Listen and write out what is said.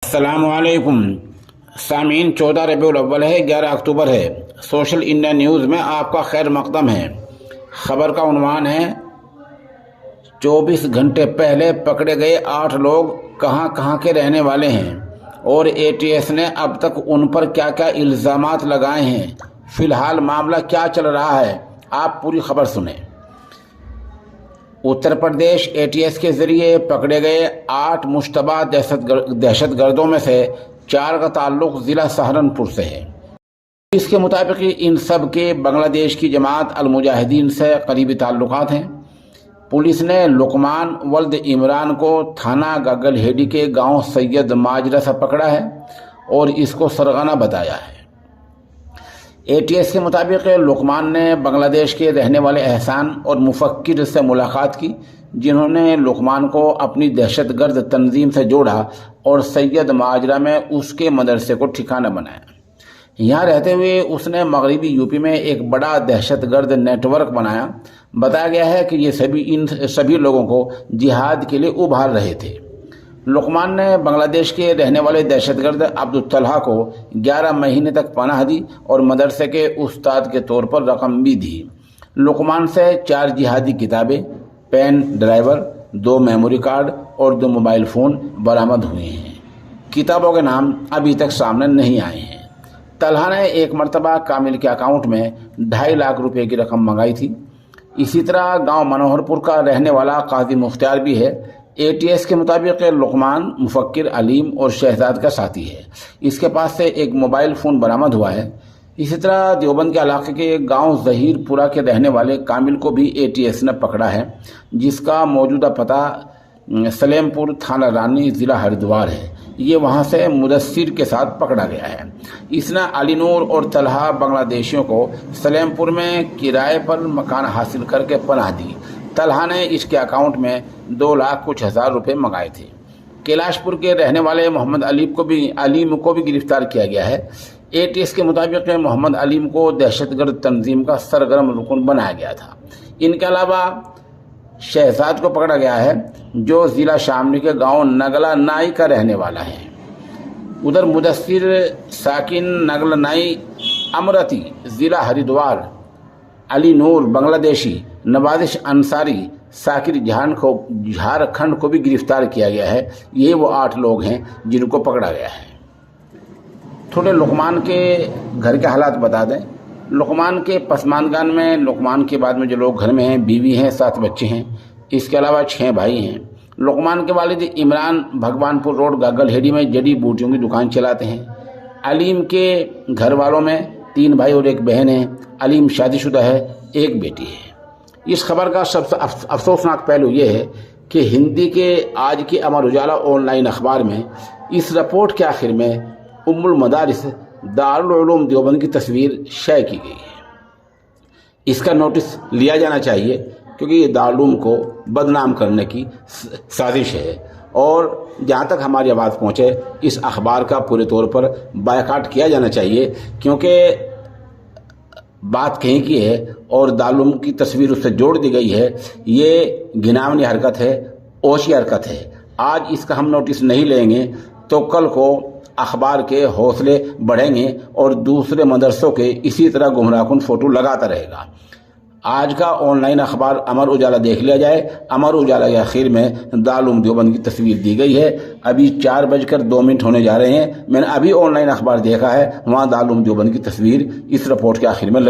अस्सलाम वालेकुम सामीन। 14 रबीउल अव्वल है, 11 अक्टूबर है। सोशल इंडिया न्यूज़ में आपका खैर मकदम है। खबर का उन्वान है 24 घंटे पहले पकड़े गए 8 लोग कहां कहां के रहने वाले हैं और एटीएस ने अब तक उन पर क्या क्या इल्ज़ामात लगाए हैं। फिलहाल मामला क्या चल रहा है, आप पूरी खबर सुने। उत्तर प्रदेश एटीएस के जरिए पकड़े गए 8 मुश्तबा दहशतगर्दों में से 4 का ताल्लुक ज़िला सहारनपुर से है। इसके मुताबिक इन सब के बांग्लादेश की जमात अल मुजाहिदीन से करीबी ताल्लुकात हैं। पुलिस ने लुकमान वल्द इमरान को थाना गगलहेड़ी के गांव सैयद माजरा से पकड़ा है और इसको सरगना बताया है। एटीएस के मुताबिक लुकमान ने बांग्लादेश के रहने वाले एहसान और मुफक्किर से मुलाकात की, जिन्होंने लुकमान को अपनी दहशतगर्द तंजीम से जोड़ा और सैयद माजरा में उसके मदरसे को ठिकाना बनाया। यहाँ रहते हुए उसने मगरबी यूपी में एक बड़ा दहशतगर्द नेटवर्क बनाया। बताया गया है कि ये इन सभी लोगों को जिहाद के लिए उभार रहे थे। लुकमान ने बांग्लादेश के रहने वाले दहशतगर्द अब्दुल तलहा को 11 महीने तक पनाह दी और मदरसे के उस्ताद के तौर पर रकम भी दी। लुकमान से 4 जिहादी किताबें, पेन ड्राइवर, 2 मेमोरी कार्ड और 2 मोबाइल फ़ोन बरामद हुए हैं। किताबों के नाम अभी तक सामने नहीं आए हैं। तलहा ने एक मरतबा कामिल के अकाउंट में 2.5 लाख रुपए की रकम मंगाई थी। इसी तरह गांव मनोहरपुर का रहने वाला काजी मुख्तार भी है। एटीएस के मुताबिक लुकमान मुफक्किर, अलीम और शहजाद का साथी है। इसके पास से एक मोबाइल फ़ोन बरामद हुआ है। इसी तरह देवबंद के इलाके के गांव जहीरपुरा के रहने वाले कामिल को भी एटीएस ने पकड़ा है, जिसका मौजूदा पता सलेमपुर थाना रानी ज़िला हरिद्वार है। ये वहाँ से मुदस्सिर के साथ पकड़ा गया है। इसने अली नूर और तलहा बांग्लादेशियों को सलेमपुर में किराए पर मकान हासिल करके पनाह दी। तलहा ने इसके अकाउंट में 2 लाख कुछ हज़ार रुपये मंगाए थे। कैलाशपुर के रहने वाले मोहम्मद अलीम को भी गिरफ्तार किया गया है। एटीएस के मुताबिक मोहम्मद अलीम को दहशतगर्द तंजीम का सरगर्म रुकन बनाया गया था। इनके अलावा शहजाद को पकड़ा गया है, जो ज़िला शामली के गांव नगला नाई का रहने वाला है। उधर मुदस्सिर साकिन नगला नाई अमरती ज़िला हरिद्वार, अली नूर बांग्लादेशी, नवाजिश अंसारी साकिर झारखंड को भी गिरफ्तार किया गया है। ये वो 8 लोग हैं जिनको पकड़ा गया है। थोड़े लुकमान के घर के हालात बता दें। लुकमान के पसमानगान में लुकमान के बाद में जो लोग घर में हैं, बीवी हैं, 7 बच्चे हैं। इसके अलावा 6 भाई हैं। लुकमान के वालिद इमरान भगवानपुर रोड गगलहेड़ी में जड़ी बूटियों की दुकान चलाते हैं। अलीम के घर वालों में 3 भाई और 1 बहन है। अलीम शादीशुदा है, 1 बेटी है। इस खबर का सबसे अफसोसनाक पहलू ये है कि हिंदी के आज के अमर उजाला ऑनलाइन अखबार में इस रिपोर्ट के आखिर में उम्मुल मदारिस दारुल उलूम देवबंद की तस्वीर शाये की गई है। इसका नोटिस लिया जाना चाहिए, क्योंकि ये दारुल को बदनाम करने की साजिश है। और जहाँ तक हमारी आवाज़ पहुँचे, इस अखबार का पूरे तौर पर बायकाट किया जाना चाहिए, क्योंकि बात कहीं की है और दारुल की तस्वीर उससे जोड़ दी गई है। ये घिनौनी हरकत है, ओछी हरकत है। आज इसका हम नोटिस नहीं लेंगे तो कल को अखबार के हौसले बढ़ेंगे और दूसरे मदरसों के इसी तरह गुमराहकुन फ़ोटो लगाता रहेगा। आज का ऑनलाइन अखबार अमर उजाला देख लिया जाए। अमर उजाला के आखिर में दारुल देवबंद की तस्वीर दी गई है। अभी 4:02 होने जा रहे हैं। मैंने अभी ऑनलाइन अखबार देखा है, वहाँ दारुल देवबंद की तस्वीर इस रिपोर्ट के आखिर में लगी।